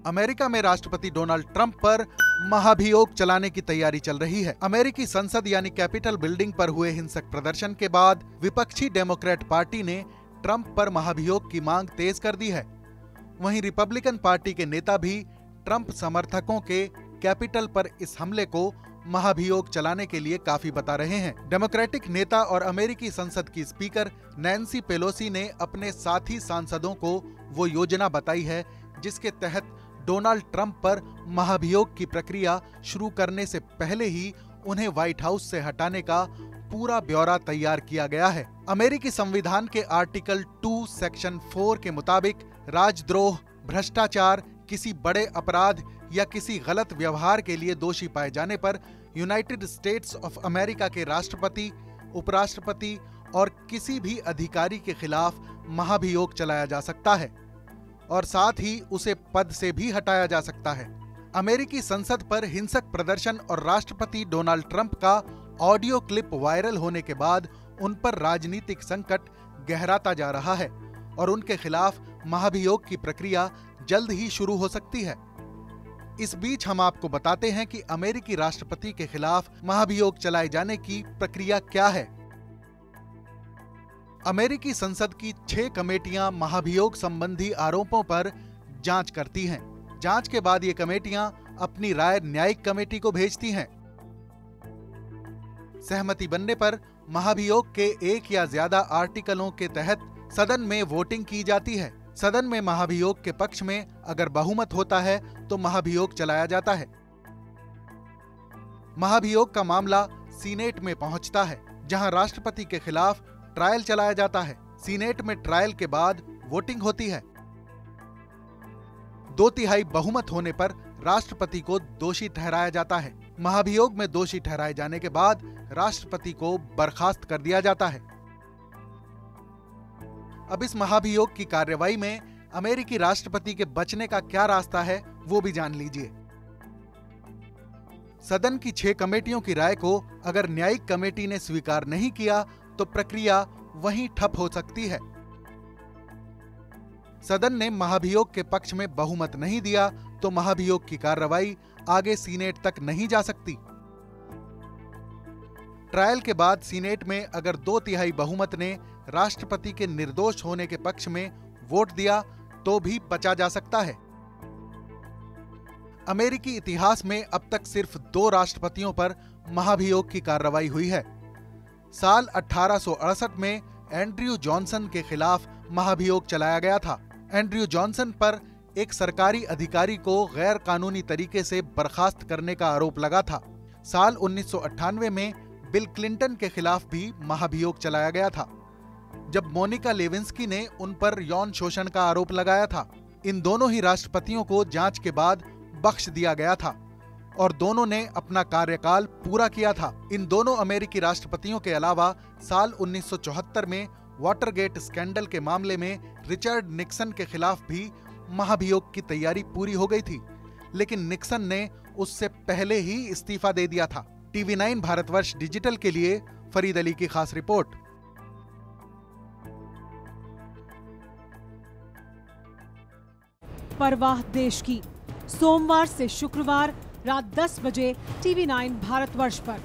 America में राष्ट्रपति Donald Trump पर महाभियोग चलाने की तैयारी चल रही है। अमेरिकी संसद यानी कैपिटल बिल्डिंग पर हुए हिंसक प्रदर्शन के बाद विपक्षी डेमोक्रेट पार्टी ने ट्रंप पर महाभियोग की मांग तेज कर दी है। वहीं रिपब्लिकन पार्टी के नेता भी ट्रंप समर्थकों के कैपिटल पर इस हमले को महाभियोग चलाने के लिए काफी बता रहे हैं। डेमोक्रेटिक नेता और अमेरिकी संसद की स्पीकर नैन्सी पेलोसी ने अपने साथी सांसदों को वो योजना बताई है जिसके तहत डोनाल्ड ट्रंप पर महाभियोग की प्रक्रिया शुरू करने से पहले ही उन्हें व्हाइट हाउस से हटाने का पूरा ब्यौरा तैयार किया गया है। अमेरिकी संविधान के आर्टिकल 2 सेक्शन 4 के मुताबिक राजद्रोह, भ्रष्टाचार, किसी बड़े अपराध या किसी गलत व्यवहार के लिए दोषी पाए जाने पर यूनाइटेड स्टेट्स ऑफ अमेरिका के राष्ट्रपति, उपराष्ट्रपति और किसी भी अधिकारी के खिलाफ महाभियोग चलाया जा सकता है और साथ ही उसे पद से भी हटाया जा सकता है। अमेरिकी संसद पर हिंसक प्रदर्शन और राष्ट्रपति डोनाल्ड ट्रंप का ऑडियो क्लिप वायरल होने के बाद उन पर राजनीतिक संकट गहराता जा रहा है और उनके खिलाफ महाभियोग की प्रक्रिया जल्द ही शुरू हो सकती है। इस बीच हम आपको बताते हैं कि अमेरिकी राष्ट्रपति के खिलाफ महाभियोग चलाए जाने की प्रक्रिया क्या है। अमेरिकी संसद की 6 कमेटियां महाभियोग संबंधी आरोपों पर जांच करती हैं। जांच के बाद ये कमेटियां अपनी राय न्यायिक कमेटी को भेजती हैं। सहमति बनने पर महाभियोग के एक या ज्यादा आर्टिकलों के तहत सदन में वोटिंग की जाती है। सदन में महाभियोग के पक्ष में अगर बहुमत होता है तो महाभियोग चलाया जाता है। महाभियोग का मामला सीनेट में पहुंचता है, जहां राष्ट्रपति के खिलाफ ट्रायल चलाया जाता है। सीनेट में ट्रायल के बाद वोटिंग होती है। 2/3 बहुमत होने पर राष्ट्रपति को दोषी ठहराया जाता है। महाभियोग में दोषी ठहराए जाने के बाद राष्ट्रपति को बर्खास्त कर दिया जाता है। अब इस महाभियोग की कार्रवाई में अमेरिकी राष्ट्रपति के बचने का क्या रास्ता है वो भी जान लीजिए। सदन की 6 कमेटियों की राय को अगर न्यायिक कमेटी ने स्वीकार नहीं किया तो प्रक्रिया वहीं ठप हो सकती है। सदन ने महाभियोग के पक्ष में बहुमत नहीं दिया तो महाभियोग की कार्रवाई आगे सीनेट तक नहीं जा सकती। ट्रायल के बाद सीनेट में अगर 2/3 बहुमत ने राष्ट्रपति के निर्दोष होने के पक्ष में वोट दिया तो भी बचा जा सकता है। अमेरिकी इतिहास में अब तक सिर्फ 2 राष्ट्रपतियों पर महाभियोग की कार्रवाई हुई है। साल 1868 में एंड्रयू जॉनसन के खिलाफ महाभियोग चलाया गया था। एंड्रयू जॉनसन पर एक सरकारी अधिकारी को गैर कानूनी तरीके से बर्खास्त करने का आरोप लगा था। साल 1998 में बिल क्लिंटन के खिलाफ भी महाभियोग चलाया गया था, जब मोनिका लेविंस्की ने उन पर यौन शोषण का आरोप लगाया था। इन दोनों ही राष्ट्रपतियों को जांच के बाद बख्श दिया गया था और दोनों ने अपना कार्यकाल पूरा किया था। इन दोनों अमेरिकी राष्ट्रपतियों के अलावा साल 1974 में वाटरगेट स्कैंडल के मामले में रिचर्ड निक्सन के खिलाफ भी महाभियोग की तैयारी पूरी हो गई थी, लेकिन निक्सन ने उससे पहले ही इस्तीफा दे दिया था। TV9 भारतवर्ष डिजिटल के लिए फरीद अली की खास रिपोर्ट। परवाह देश की, सोमवार से शुक्रवार रात 10 बजे TV9 भारतवर्ष पर।